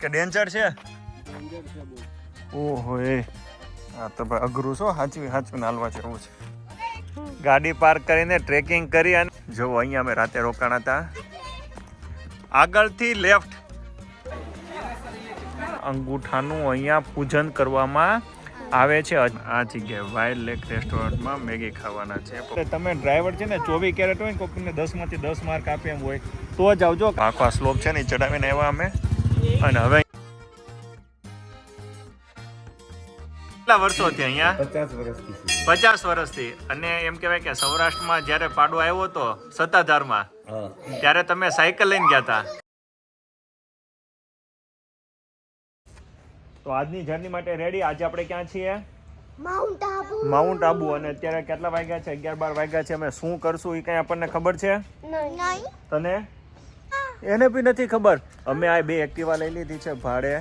કે ડેન્જર છે? ઓહો એ આ તો ભાઈ અઘરું છો, હાચવી હાલવા છે એવું છે. ગાડી પાર્ક કરીને ટ્રેકિંગ કરી અને જો અહીંયા અમે રાતે રોકાણા હતા. આગળથી લેફ્ટ અંગૂઠાનું અહીંયા પૂજન કરવામાં આવે છે. આ જગ્યાએ વાઇલ્ડ લેક રેસ્ટોરન્ટમાં મેગી ખાવાના છે. તમે ડ્રાઈવર છે ને 24 કેરેટ હોય ને કોઈને 10 માંથી 10 માર્ક આપે એમ હોય તો જ આવજો. આખો આ સ્લોપ છે ને ચડાવીને આવ્યા અમે. અને હવે કેટલા વર્ષોથી અહીંયા? 50 વર્ષથી. અને એમ કહેવાય કે સૌરાષ્ટ્રમાં જ્યારે પાડો આવ્યો હતો સત્તાધારમાં ત્યારે તમે સાયકલ લઈને ગયા હતા. તો આજની જર્ની માટે રેડી. આજે આપણે ક્યાં છીએ? માઉન્ટ આબુ. અને અત્યારે કેટલા વાગ્યા છે? 11-12 વાગ્યા છે. અમે શું કરશું એ કઈ આપણને ખબર છે? તને? એને બી નથી ખબર. અમે આ 2 એક્ટિવા લઈ લીધી છે ભાડે.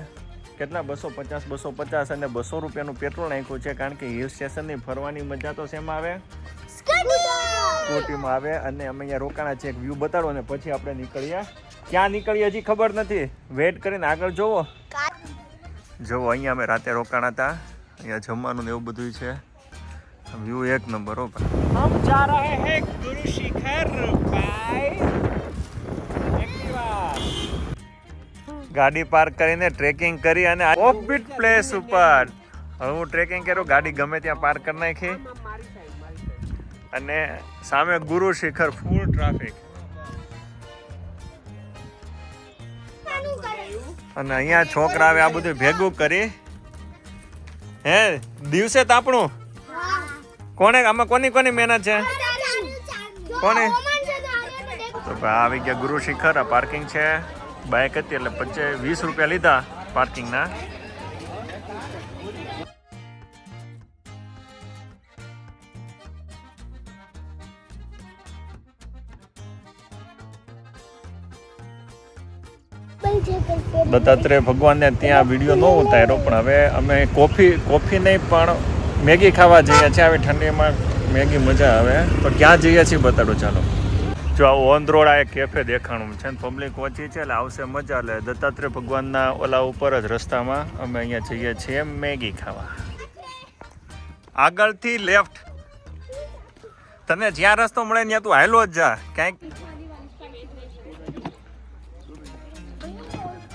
કેટલા? 250 અને 200 રૂપિયાનું પેટ્રોલ નાખ્યું છે. કારણ કે હિલ સ્ટેશનની ફરવાની મજા તો શેમાં આવે? સ્કૂટીમાં આવે. અને અમે અહીંયા રોકાણા છે. એક વ્યૂ બતાડો અને પછી આપણે નીકળીએ. ક્યાં નીકળીએ હજી ખબર નથી. વેટ કરીને આગળ જોવો. જો અહીંયા અમે રાતે રોકાણા હતા. અહીંયા જમવાનું ને એવું બધું છે. વ્યૂ એક નંબર હો ભાઈ. હમ જા રહે હે ગુરુ શિખર ભાઈ. ગાડી પાર્ક કરીને ટ્રેકિંગ કરી અને ઓફબીટ પ્લેસ ઉપર હવે હું ટ્રેકિંગ કર્યું. ગાડી ગમે ત્યાં પાર્ક કરી નાખી અને સામે ગુરુ શિખર ફૂલ ટ્રાફિક. અને અહીંયા છોકરા આવે આ બધું ભેગું કરી હે દિવસે તાપણું. કોને આમાં કોની મહેનત છે? કોને? તો આવી ગયા ગુરુ શિખર. આ પાર્કિંગ છે. બાઇક હતી એટલે 20 રૂપિયા લીધા પાર્કિંગના. દત્તાત્રેય ભગવાનને ત્યાં વિડીયો ન ઉતાર્યો પણ હવે અમે કોફી નહીં પણ મેગી ખાવા જઈએ છીએ. આવી ઠંડીમાં મેગી મજા આવે. તો ક્યાં જઈએ છીએ બતાડો ચાલો. જો આ ઓન રોડ આ એક કેફે દેખાણું છે ને પબ્લિક ઓછી છે એટલે આવશે મજા. એટલે દત્તાત્રેય ભગવાનના ઓલા ઉપર જ રસ્તામાં અમે અહીંયા જઈએ છીએ મેગી ખાવા. આગળથી લેફ્ટ. તને જ્યાં રસ્તો મળે ત્યાં તું હાલો જ જા. ક્યાંક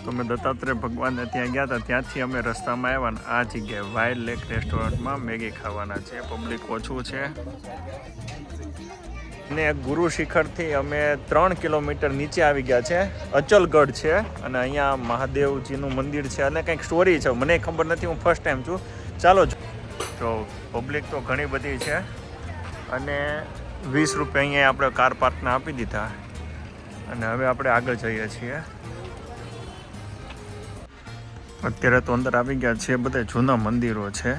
તો અમે દત્તાત્રેય ભગવાનને ત્યાં ગયા હતા. ત્યાંથી અમે રસ્તામાં આવ્યા. આ જગ્યાએ વાઇલ્ડ લેક રેસ્ટોરન્ટમાં મેગી ખાવાના છે. પબ્લિક ઓછું છે. ને ગુરુ શિખરથી અમે 3 કિલોમીટર નીચે આવી ગયા છે. અચલગઢ છે અને અહીંયા મહાદેવજીનું મંદિર છે અને કંઈક સ્ટોરી છે. મને ખબર નથી, હું ફર્સ્ટ ટાઈમ છું. ચાલો જો પબ્લિક તો ઘણી બધી છે અને 20 રૂપિયા અહીંયા આપણે કાર પાર્કના આપી દીધા અને હવે આપણે આગળ જઈએ છીએ. અત્યારે તો અંદર આવી ગયા છે. બધા જૂના મંદિરો છે.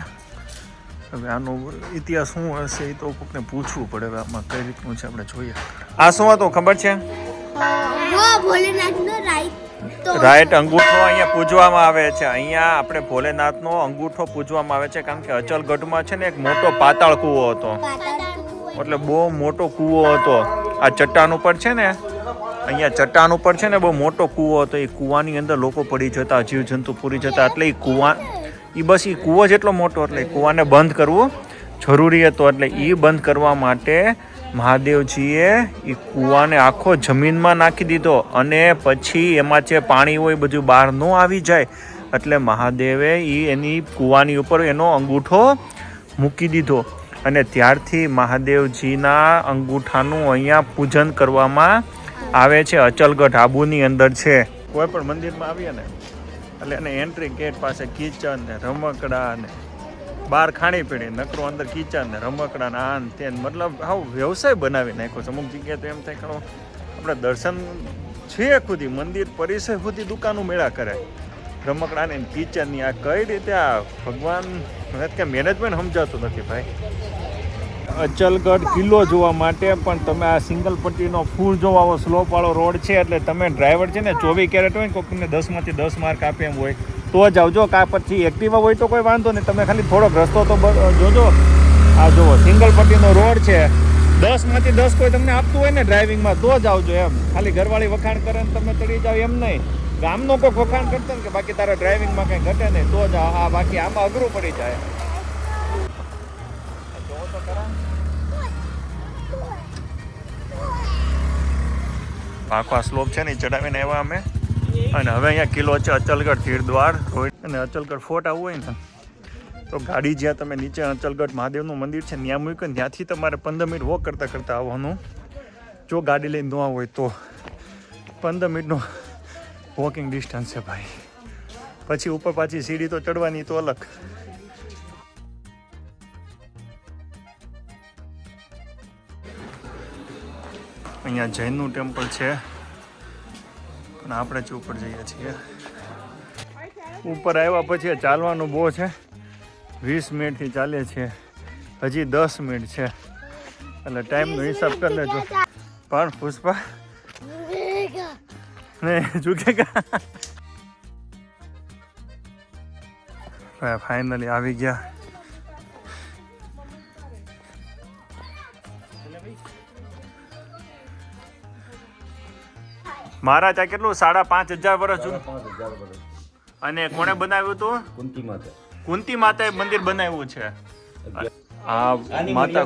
હવે આનો ઇતિહાસ શું હશે એ તો કોઈને પૂછવું પડે. હવે આમાં કઈ રીતનું છે આપણે જોઈએ. આ શું હતું ખબર છે? રાઈટ અંગૂઠો અહીંયા પૂજવામાં આવે છે. અહીંયા આપણે ભોલેનાથનો અંગૂઠો પૂજવામાં આવે છે કારણ કે અચલગઢમાં છે ને એક મોટો પાતાળ કૂવો હતો. એટલે બહુ મોટો કૂવો હતો. આ ચટ્ટાન ઉપર છે ને, અહીંયા ચટ્ટાન ઉપર છે ને બહુ મોટો કૂવો હતો. એ કૂવાની અંદર લોકો પડી જતા, જીવજંતુ પૂરી જતા. એટલે એ કૂવો જેટલો મોટો એટલે એ કૂવાને બંધ કરવું જરૂરી હતો. એટલે એ બંધ કરવા માટે મહાદેવજીએ એ કૂવાને આખો જમીનમાં નાખી દીધો અને પછી એમાં જે પાણી હોય બધું બહાર ન આવી જાય એટલે મહાદેવે એની કૂવાની ઉપર એનો અંગૂઠો મૂકી દીધો. અને ત્યારથી મહાદેવજીના અંગૂઠાનું અહીંયા પૂજન કરવામાં આવે છે. અચલગઢ આબુની અંદર છે. કોઈ પણ મંદિરમાં આવીએ ને એટલે એને એન્ટ્રી ગેટ પાસે કિચન ને રમકડા ને બહાર ખાણીપીણી નકરો અંદર કિચન ને રમકડા ને આન તે મતલબ હાવ વ્યવસાય બનાવી નાખ્યો છે. અમુક જગ્યાએ તો એમ થાય કે આપણે દર્શન છે ખુદી મંદિર પરિસર સુધી દુકાનો મેળા કરે રમકડાની કિચનની. આ કઈ રીતે આ ભગવાન કે મેનેજમેન્ટ સમજાતું નથી ભાઈ. અચલગઢ કિલ્લો જોવા માટે પણ તમે આ સિંગલ પટ્ટીનો ફૂલ જોવા આવો સ્લોપવાળો રોડ છે. એટલે તમે ડ્રાઈવર છે ને 24 કેરેટ હોય ને કોઈને 10 માંથી 10 માર્ક આપે એમ હોય તો જ આવજો. કાં પછી એક્ટિવા હોય તો કોઈ વાંધો નહીં. તમે ખાલી થોડોક રસ્તો તો જોજો. આ જુઓ સિંગલ પટ્ટીનો રોડ છે. 10 માંથી 10 કોઈ તમને આપતું હોય ને ડ્રાઇવિંગમાં તો જ આવજો એમ. ખાલી ઘરવાળી વખાણ કરે ને તમે ચડી જાઓ એમ નહીં. ગામનો કોઈ વખાણ કરતો ને કે બાકી તારા ડ્રાઇવિંગમાં કંઈ ઘટે નહીં તો જ આ બાકી આમાં અઘરું પડી જાય. જોવો તો ખરા આખો સ્લોપ છે ને ચડાવીને આવ્યા અમે. અને હવે અહીંયા કિલ્લો છે અચલગઢ તીર્થદ્વાર અને અચલગઢ ફોર્ટ આવવું હોય ને તો ગાડી જ્યાં તમે નીચે અચલગઢ મહાદેવનું મંદિર છે ત્યાં મૂક્યું ત્યાંથી તમારે 15 મિનિટ વોક કરતાં કરતાં આવવાનું. જો ગાડી લઈને ન હોય તો 15 મિનિટનું વોકિંગ ડિસ્ટન્સ છે ભાઈ. પછી ઉપર પાછી સીડી તો ચડવાની તો અલગ. અહીંયા જૈનનું ટેમ્પલ છે અને આપણે જ ઉપર જઈએ છીએ. ઉપર આવ્યા પછી ચાલવાનું બહુ છે. 20 મિનિટથી ચાલે છે, હજી 10 મિનિટ છે એટલે ટાઈમનો હિસાબ કરી લેજો. પણ પુષ્પા ને ઝુકેગા. ફાઇનલી આવી ગયા. મહારાજ આ કેટલું 5,500 વર્ષ જૂનું. અને કોણે બનાવ્યું હતું? કુંતી માતાએ મંદિર બનાવ્યું છે. આ માતા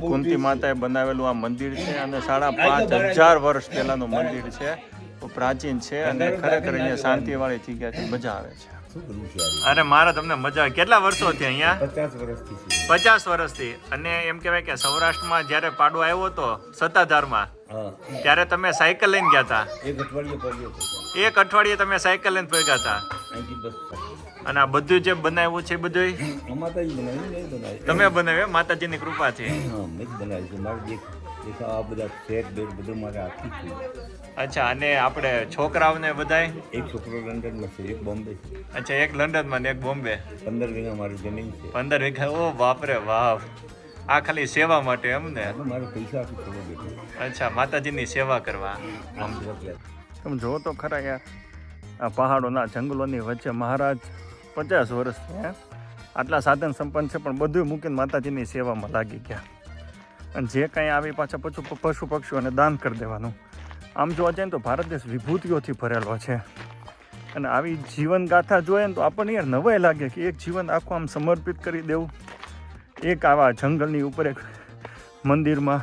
કુંતી માતાએ બનાવેલું આ મંદિર છે અને 5,500 વર્ષ પહેલાનું મંદિર છે. પ્રાચીન છે અને ખરેખર અહીંયા શાંતિવાળી જગ્યા છે, મજા આવે છે. અરે મારા તમને મજા. કેટલા વર્ષોથી અહીંયા? 50 વર્ષથી. અને એમ કહેવાય કે સૌરાષ્ટ્રમાં જ્યારે પાડો આવ્યો હતો સત્તાધારમાં ત્યારે તમે સાયકલ લઈને ગયા હતા. એક અઠવાડિયે તમે સાયકલ લઈને પહોંચ્યા હતા. અને આ બધું જે બનાવ્યું છે બધું તમે બનાવ્યું માતાજીની કૃપાથી? અચ્છા. અને આપણે છોકરાઓને બધાય? એક છોકરો લંડનમાં છે, એક બોમ્બે છે. અચ્છા, એક લંડનમાં ને એક બોમ્બે. 15 વીઘા મારી જમીન છે. 15 વીઘા. ઓ બાપરે વાહ. આ ખાલી સેવા માટે એમ ને? મારે પૈસા આપી શકો બેઠો. અચ્છા, માતાજીની સેવા કરવા. તમે જો તો ખરા યાર, આ પહાડોના જંગલોની વચ્ચે મહારાજ 50 વર્ષ થયા. આટલા સાધન સંપન્ન છે પણ બધું મૂકીને માતાજીની સેવામાં લાગી ગયા. અને જે કાંઈ આવી પાછા પશુ પક્ષીઓને દાન કરી દેવાનું. આમ જોવા જઈએ તો ભારત દેશ વિભૂતિઓથી ભરેલો છે. અને આવી જીવન ગાથા જોઈએ ને તો આપણને યાર નવાઈ લાગે કે એક જીવન આખું આમ સમર્પિત કરી દેવું. એક આવા જંગલની ઉપર એક મંદિરમાં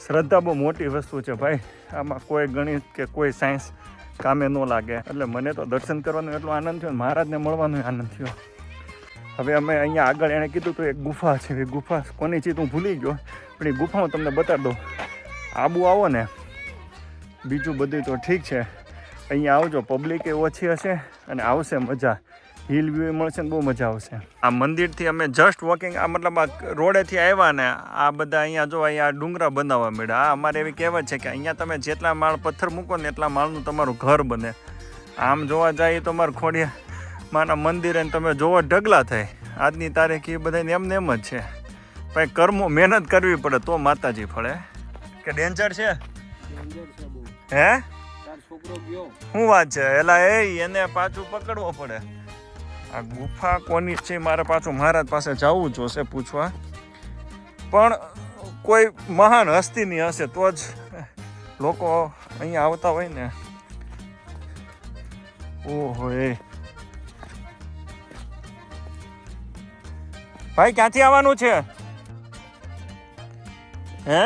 શ્રદ્ધા બહુ મોટી વસ્તુ છે ભાઈ. આમાં કોઈ ગણિત કે કોઈ સાયન્સ કામે ન લાગે. એટલે મને તો દર્શન કરવાનો એટલો આનંદ થયો, મહારાજને મળવાનો આનંદ થયો. હવે અમે અહીંયા આગળ એણે કીધું તો એક ગુફા છે. એ ગુફા કોની ચીજ હું ભૂલી ગયો, પણ એ ગુફા હું તમને બતાવી દઉં. આબુ આવો ને, બીજું બધું તો ઠીક છે. અહીંયા આવજો, પબ્લિક એ ઓછી હશે અને આવશે મજા. હિલ વ્યૂ મળશે ને બહુ મજા આવશે. આ મંદિરથી અમે જસ્ટ વોકિંગ, આ મતલબ આ રોડેથી આવ્યા ને આ બધા અહીંયા જો અહીંયા ડુંગરા બનાવવા મળ્યા. આ અમારે એવી કહેવત છે કે અહીંયા તમે જેટલા માળ પથ્થર મૂકો ને એટલા માળનું તમારું ઘર બને. આમ જોવા જાય તો અમારું ખોડિયા માના મંદિરે તમે જોવો ઢગલા થાય. આજની તારીખ એ બધાને એમને એમ જ છે. ભાઈ કર્મો મહેનત કરવી પડે તો માતાજી ફળે. કે ડેન્જર છે? હે શું વાત છે? એલા એને પાછું પકડવો પડે. આ ગુફા કોની છે મારે પાછું મહારાજ પાસે જવું જોશે પૂછવા. પણ કોઈ મહાન હસ્તીની હશે તો જ લોકો અહીંયા આવતા હોય ને. ઓહો ભાઈ ક્યાંથી આવવાનું છે? હે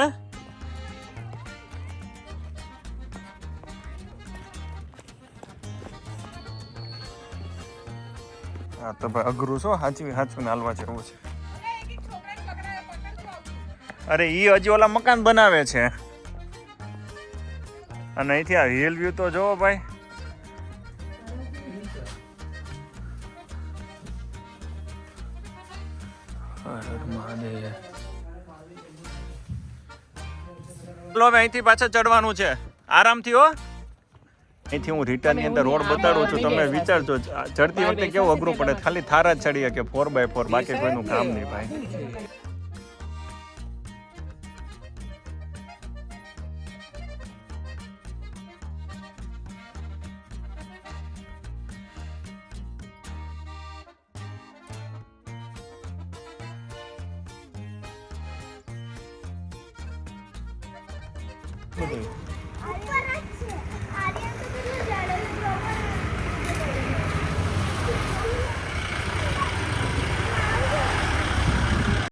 હા તો ભાઈ અઘરું છો, હાચવી હાલવા જેવું છે. અરે ઈ હજી ઓલા મકાન બનાવે છે. અને અહીંથી આ હિલ વ્યૂ તો જોવો ભાઈ. હવે અહીંથી પાછા ચડવાનું છે આરામથી. હો અહીંથી હું રિટર્નની અંદર રોડ બતાડું છું, તમે વિચારજો ચડતી વખતે કેવું અઘરું પડે. ખાલી થાર જ ચડીએ કે 4x4, બાકી કોઈનું કામ નહીં ભાઈ.